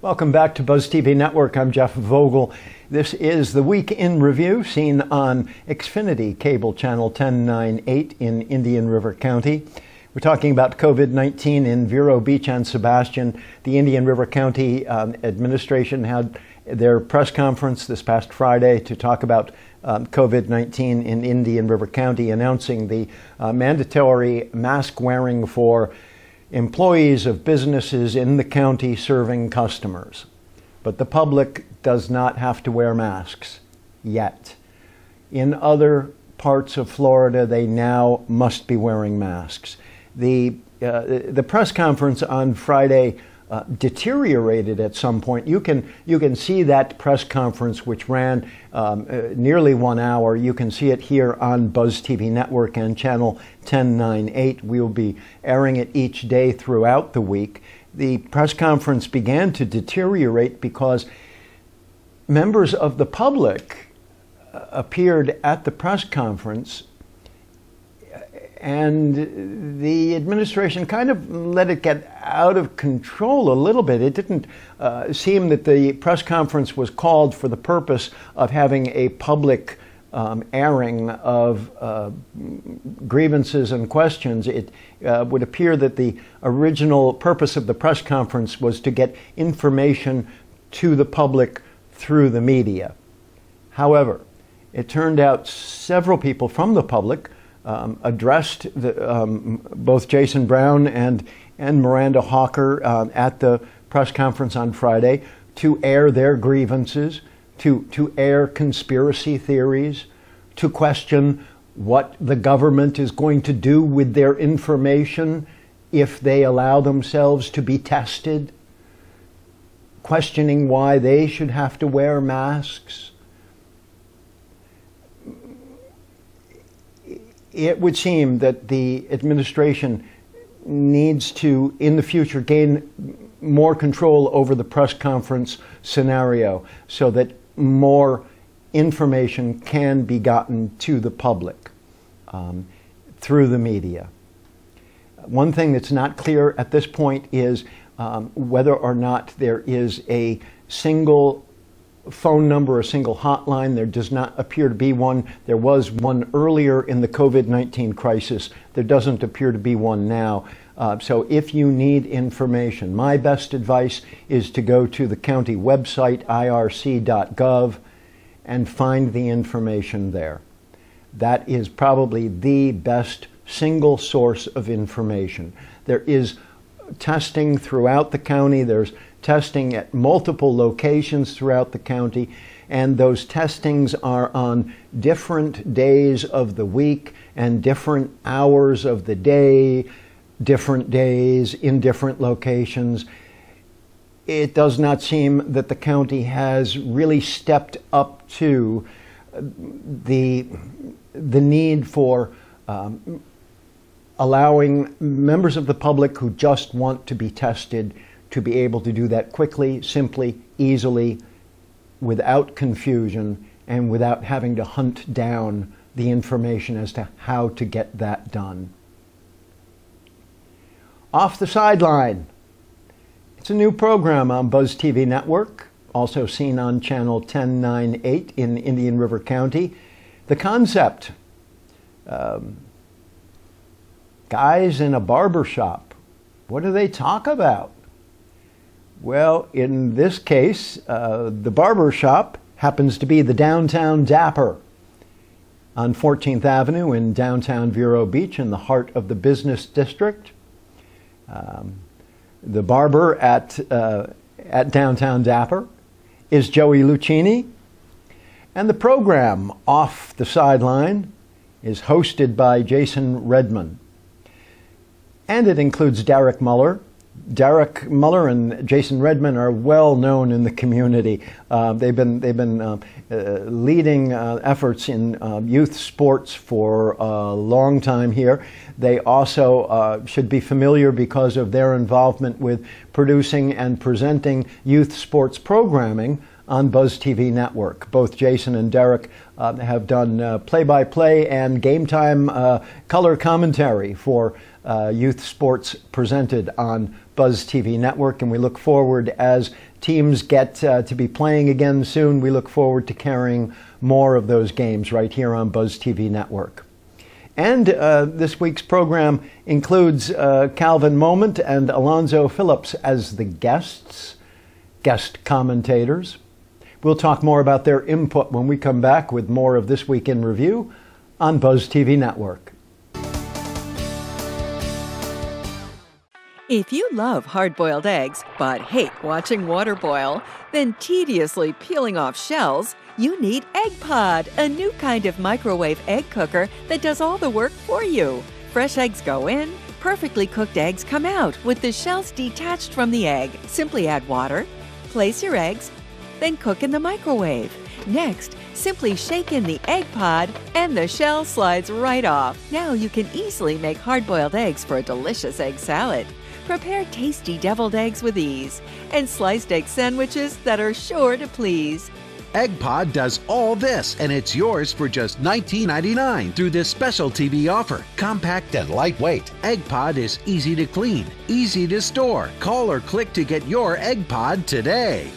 Welcome back to BuzzTV Network. I'm Jeff Vogel. This is the Week in Review, seen on Xfinity Cable Channel 1098 in Indian River County. We're talking about COVID-19 in Vero Beach and Sebastian. The Indian River County administration had their press conference this past Friday to talk about COVID-19 in Indian River County, announcing the mandatory mask wearing for employees of businesses in the county serving customers. But the public does not have to wear masks yet. In other parts of Florida, they now must be wearing masks. The press conference on Friday deteriorated at some point. You can see that press conference, which ran nearly 1 hour. You can see it here on BuzzTV Network and channel 1098. We will be airing it each day throughout the week. The press conference began to deteriorate because members of the public appeared at the press conference, and the administration kind of let it get out of control a little bit. It didn't seem that the press conference was called for the purpose of having a public airing of grievances and questions. It would appear that the original purpose of the press conference was to get information to the public through the media. However, it turned out several people from the public addressed both Jason Brown and Miranda Hawker at the press conference on Friday to air their grievances, to air conspiracy theories, to question what the government is going to do with their information if they allow themselves to be tested, questioning why they should have to wear masks. It would seem that the administration needs to, in the future, gain more control over the press conference scenario so that more information can be gotten to the public through the media. One thing that's not clear at this point is whether or not there is a single phone number, a single hotline. There does not appear to be one. There was one earlier in the COVID-19 crisis. There doesn't appear to be one now. So if you need information, my best advice is to go to the county website, irc.gov, and find the information there. That is probably the best single source of information. There is testing throughout the county. There's testing at multiple locations throughout the county, and those testings are on different days of the week and different hours of the day, different days in different locations. It does not seem that the county has really stepped up to the need for allowing members of the public who just want to be tested to be able to do that quickly, simply, easily, without confusion, and without having to hunt down the information as to how to get that done. Off the Sideline. It's a new program on BuzzTV Network, also seen on channel 1098 in Indian River County. The concept, guys in a barber shop. What do they talk about? Well, in this case, the barber shop happens to be the Downtown Dapper on 14th Avenue in downtown Vero Beach in the heart of the business district. The barber at Downtown Dapper is Joey Lucchini, and the program Off the Sideline is hosted by Jason Redman. And it includes Derek Muller. Derek Muller and Jason Redman are well known in the community. They've been leading efforts in youth sports for a long time here. They also should be familiar because of their involvement with producing and presenting youth sports programming on BuzzTV Network. Both Jason and Derek have done play-by-play and game time color commentary for youth sports presented on BuzzTV Network, and we look forward, as teams get to be playing again soon, we look forward to carrying more of those games right here on BuzzTV Network. And this week's program includes Calvin Moment and Alonzo Phillips as the guest commentators. We'll talk more about their input when we come back with more of This Week in Review on BuzzTV Network. If you love hard-boiled eggs but hate watching water boil, then tediously peeling off shells, you need Egg Pod, a new kind of microwave egg cooker that does all the work for you. Fresh eggs go in, perfectly cooked eggs come out with the shells detached from the egg. Simply add water, place your eggs, then cook in the microwave. Next, simply shake in the Egg Pod and the shell slides right off. Now you can easily make hard-boiled eggs for a delicious egg salad. Prepare tasty deviled eggs with ease and sliced egg sandwiches that are sure to please. Egg Pod does all this, and it's yours for just $19.99 through this special TV offer. Compact and lightweight, Egg Pod is easy to clean, easy to store. Call or click to get your Egg Pod today.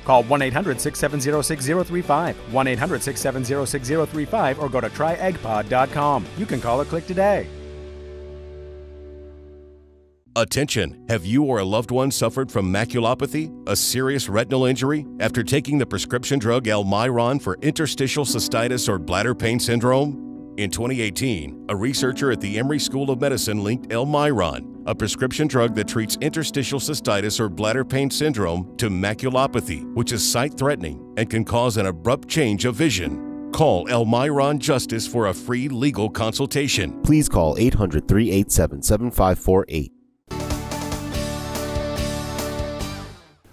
Call 1-800-670-6035, 1-800-670-6035, or go to tryeggpod.com. You can call or click today. Attention! Have you or a loved one suffered from maculopathy, a serious retinal injury, after taking the prescription drug Elmiron for interstitial cystitis or bladder pain syndrome? In 2018, a researcher at the Emory School of Medicine linked Elmiron, a prescription drug that treats interstitial cystitis or bladder pain syndrome, to maculopathy, which is sight-threatening and can cause an abrupt change of vision. Call Elmiron Justice for a free legal consultation. Please call 800-387-7548.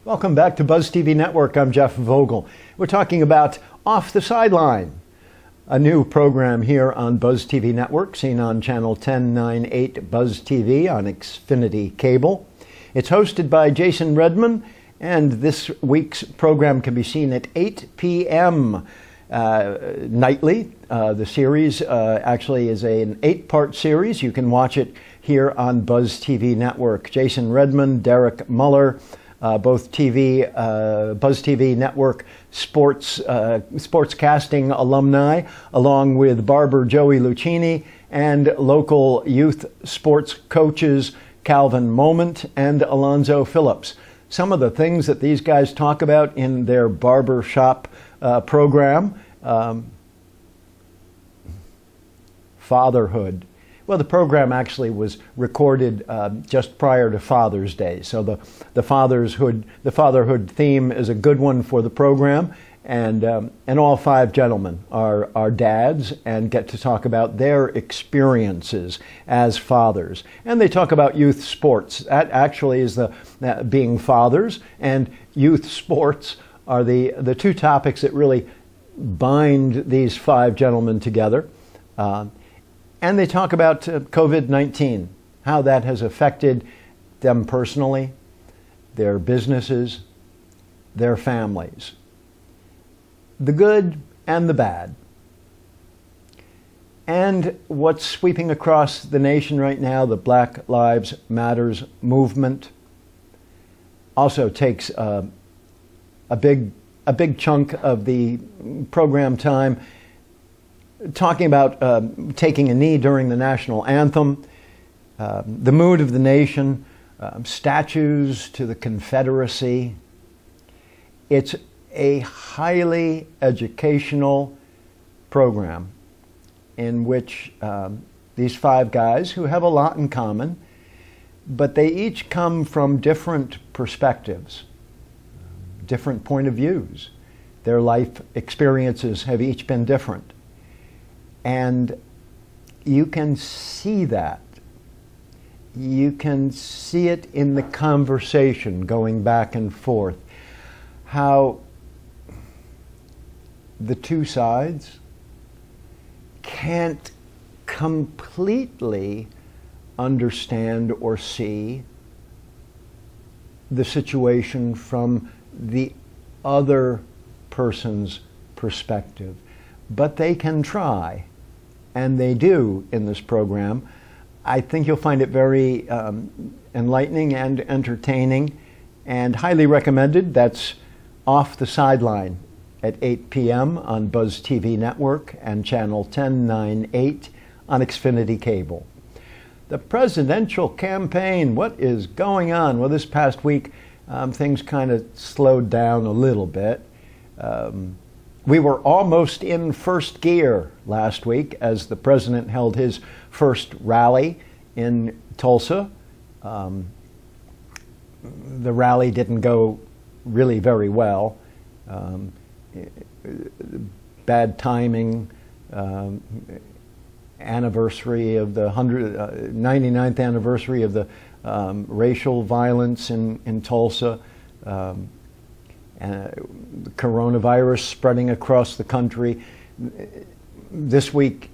Welcome back to BuzzTV Network. I'm Jeff Vogel. We're talking about Off the Sideline, a new program here on BuzzTV Network, seen on channel 1098 BuzzTV on Xfinity cable. It's hosted by Jason Redman, and this week's program can be seen at 8 p.m. Nightly. The series actually is an 8-part series. You can watch it here on BuzzTV Network. Jason Redman, Derek Muller, both BuzzTV Network sportscasting alumni, along with Barber Joey Lucchini and local youth sports coaches Calvin Moment and Alonzo Phillips. Some of the things that these guys talk about in their barber shop program: fatherhood. Well, the program actually was recorded just prior to Father's Day, so the fatherhood theme is a good one for the program, and all 5 gentlemen are dads and get to talk about their experiences as fathers, and they talk about youth sports. That actually is being fathers and youth sports are the 2 topics that really bind these 5 gentlemen together. And they talk about COVID-19, how that has affected them personally, their businesses, their families, the good and the bad. And what's sweeping across the nation right now, the Black Lives Matters movement, also takes a big chunk of the program time, talking about taking a knee during the national anthem, the mood of the nation, statues to the Confederacy. It's a highly educational program in which these 5 guys, who have a lot in common, but they each come from different perspectives, different point of views. Their life experiences have each been different. And you can see that. You can see it in the conversation going back and forth, how the 2 sides can't completely understand or see the situation from the other person's perspective. But they can try, and they do in this program, I think you'll find it very enlightening and entertaining, and highly recommended. That's Off the Sideline at 8 p.m. on BuzzTV Network and channel 1098 on Xfinity Cable. The presidential campaign, what is going on? Well, this past week, things kind of slowed down a little bit. We were almost in first gear last week as the president held his first rally in Tulsa. The rally didn't go really very well. Bad timing, anniversary of the 99th anniversary of the racial violence in Tulsa. The coronavirus spreading across the country. This week,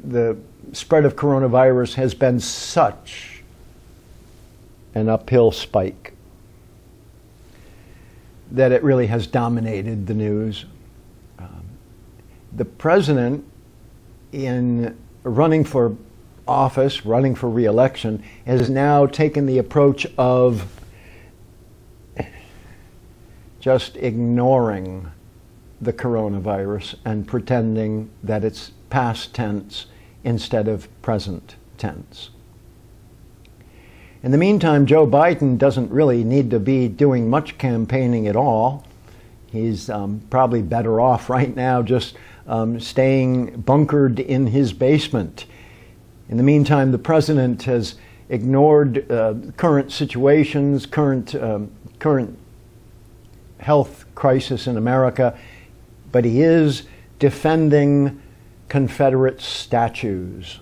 the spread of coronavirus has been such an uphill spike that it really has dominated the news. The president, in running for office, running for re-election, has now taken the approach of just ignoring the coronavirus and pretending that it's past tense instead of present tense. In the meantime, Joe Biden doesn't really need to be doing much campaigning at all. He's probably better off right now just staying bunkered in his basement. In the meantime, the president has ignored current situations, current health crisis in America, but he is defending Confederate statues.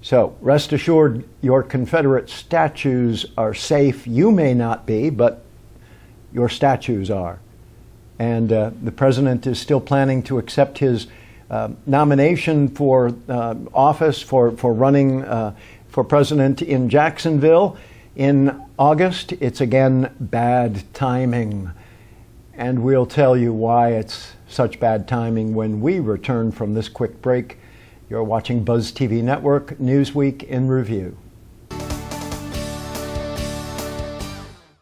So rest assured, your Confederate statues are safe. You may not be, but your statues are. And the president is still planning to accept his nomination for office, for running for president in Jacksonville in August. It's again bad timing. And we'll tell you why it's such bad timing when we return from this quick break. You're watching BuzzTV Network, Newsweek in Review.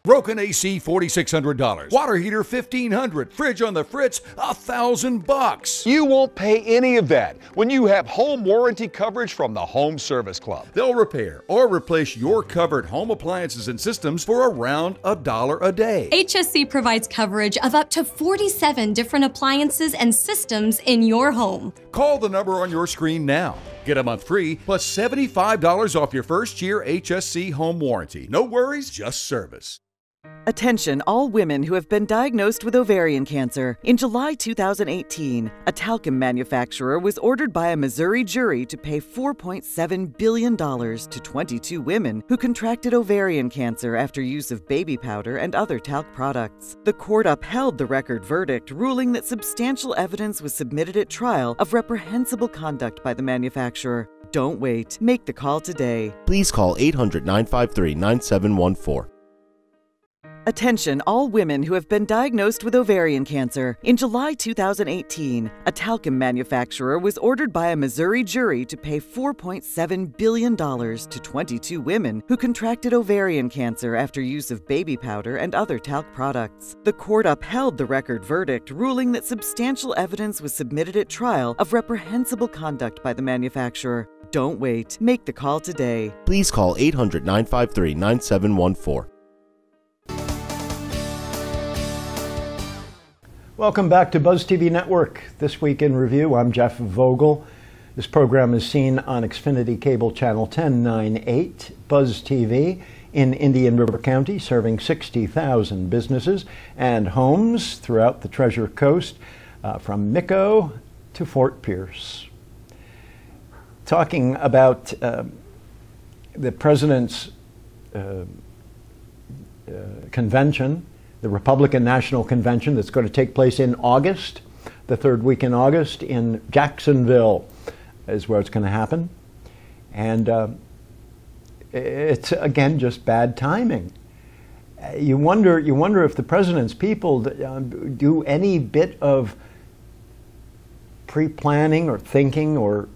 Broken AC $4,600, water heater $1,500, fridge on the fritz $1,000. You won't pay any of that when you have home warranty coverage from the Home Service Club. They'll repair or replace your covered home appliances and systems for around $1 a day. HSC provides coverage of up to 47 different appliances and systems in your home. Call the number on your screen now. Get a month free plus $75 off your first year HSC home warranty. No worries, just service. Attention all women who have been diagnosed with ovarian cancer. In July 2018, a talcum manufacturer was ordered by a Missouri jury to pay $4.7 billion to 22 women who contracted ovarian cancer after use of baby powder and other talc products. The court upheld the record verdict, ruling that substantial evidence was submitted at trial of reprehensible conduct by the manufacturer. Don't wait. Make the call today. Please call 800-953-9714. Attention all women who have been diagnosed with ovarian cancer. In July 2018, a talcum manufacturer was ordered by a Missouri jury to pay $4.7 billion to 22 women who contracted ovarian cancer after use of baby powder and other talc products. The court upheld the record verdict, ruling that substantial evidence was submitted at trial of reprehensible conduct by the manufacturer. Don't wait. Make the call today. Please call 800-953-9714. Welcome back to BuzzTV Network. This Week in Review, I'm Jeff Vogel. This program is seen on Xfinity Cable Channel 1098, BuzzTV in Indian River County, serving 60,000 businesses and homes throughout the Treasure Coast, from Micco to Fort Pierce. Talking about the President's convention, the Republican National Convention that's going to take place in August, the third week in August in Jacksonville is where it's going to happen. And it's, again, just bad timing. You wonder if the president's people do any bit of pre-planning or thinking or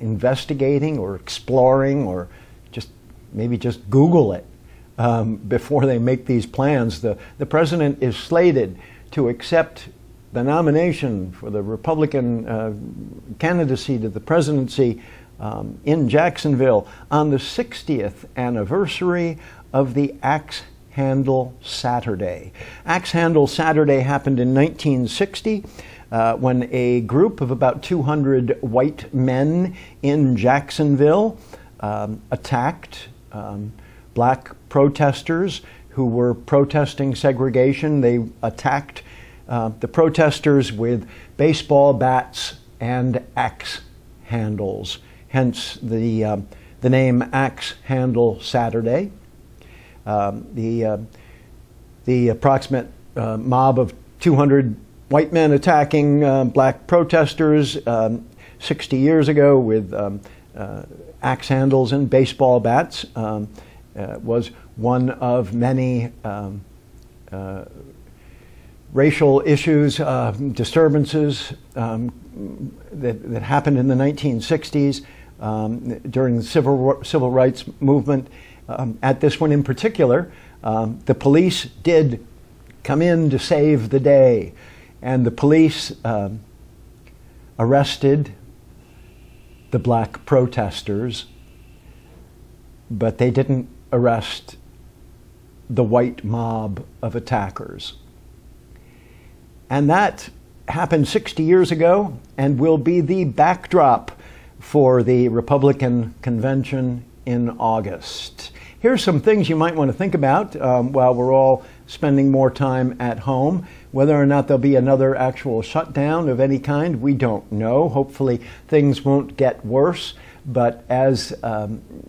investigating or exploring, or maybe just Google it before they make these plans. The president is slated to accept the nomination for the Republican candidacy to the presidency in Jacksonville on the 60th anniversary of the Axe Handle Saturday. Axe Handle Saturday happened in 1960 when a group of about 200 white men in Jacksonville attacked black protesters who were protesting segregation. They attacked the protesters with baseball bats and axe handles, hence the name Axe Handle Saturday. The approximate mob of 200 white men attacking black protesters 60 years ago with axe handles and baseball bats was one of many racial issues, disturbances that happened in the 1960s during the civil rights movement. At this one in particular, the police did come in to save the day, and the police arrested the black protesters, but they didn't arrest the white mob of attackers. And that happened 60 years ago and will be the backdrop for the Republican convention in August. Here's some things you might want to think about while we're all spending more time at home. Whether or not there'll be another actual shutdown of any kind, we don't know. Hopefully things won't get worse, but as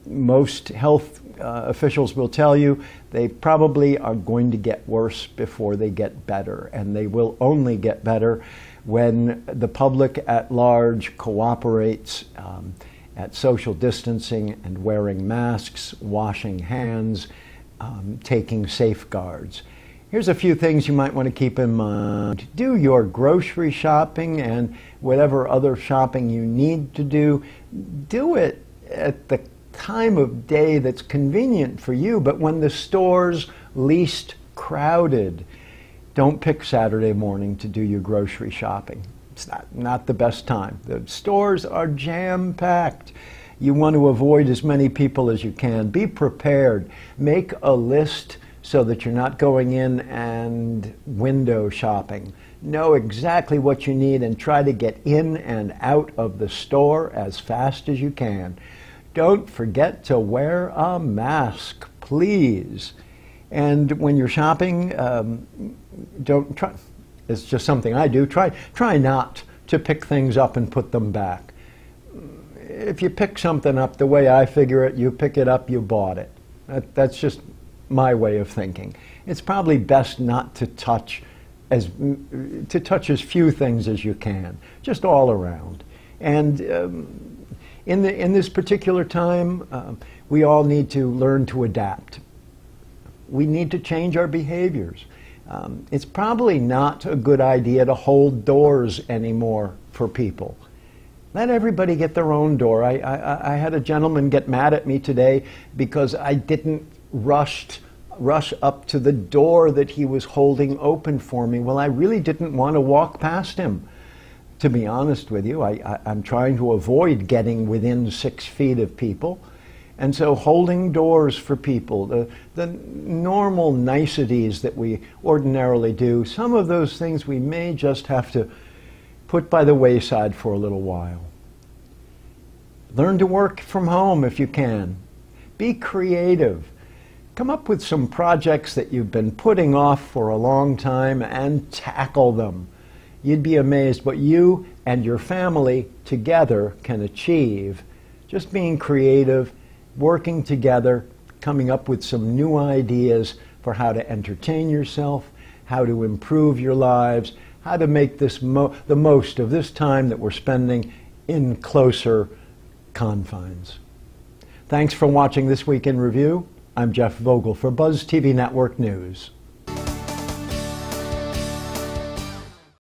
most health officials will tell you, they probably are going to get worse before they get better, and they will only get better when the public at large cooperates at social distancing and wearing masks, washing hands, taking safeguards. Here's a few things you might want to keep in mind. Do your grocery shopping and whatever other shopping you need to do it at the time of day that's convenient for you, but when the store's least crowded. Don't pick Saturday morning to do your grocery shopping. It's not the best time. The stores are jam-packed. You want to avoid as many people as you can. Be prepared. Make a list so that you're not going in and window shopping. Know exactly what you need and try to get in and out of the store as fast as you can. Don't forget to wear a mask, please. And when you're shopping, don't try. It's just something I do. Try not to pick things up and put them back. If you pick something up the way I figure it, you pick it up, you bought it. That's just my way of thinking. It's probably best not to touch as few things as you can, just all around. And in this particular time, we all need to learn to adapt. We need to change our behaviors. It's probably not a good idea to hold doors anymore for people. Let everybody get their own door. I had a gentleman get mad at me today because I didn't rush up to the door that he was holding open for me. Well, I really didn't want to walk past him. To be honest with you, I'm trying to avoid getting within 6 feet of people. And so holding doors for people, the normal niceties that we ordinarily do, some of those things we may just have to put by the wayside for a little while. Learn to work from home if you can. Be creative. Come up with some projects that you've been putting off for a long time and tackle them. You'd be amazed what you and your family together can achieve. Just being creative, working together, coming up with some new ideas for how to entertain yourself, how to improve your lives, how to make this the most of this time that we're spending in closer confines. Thanks for watching This Week in Review. I'm Jeff Vogel for BuzzTV Network News.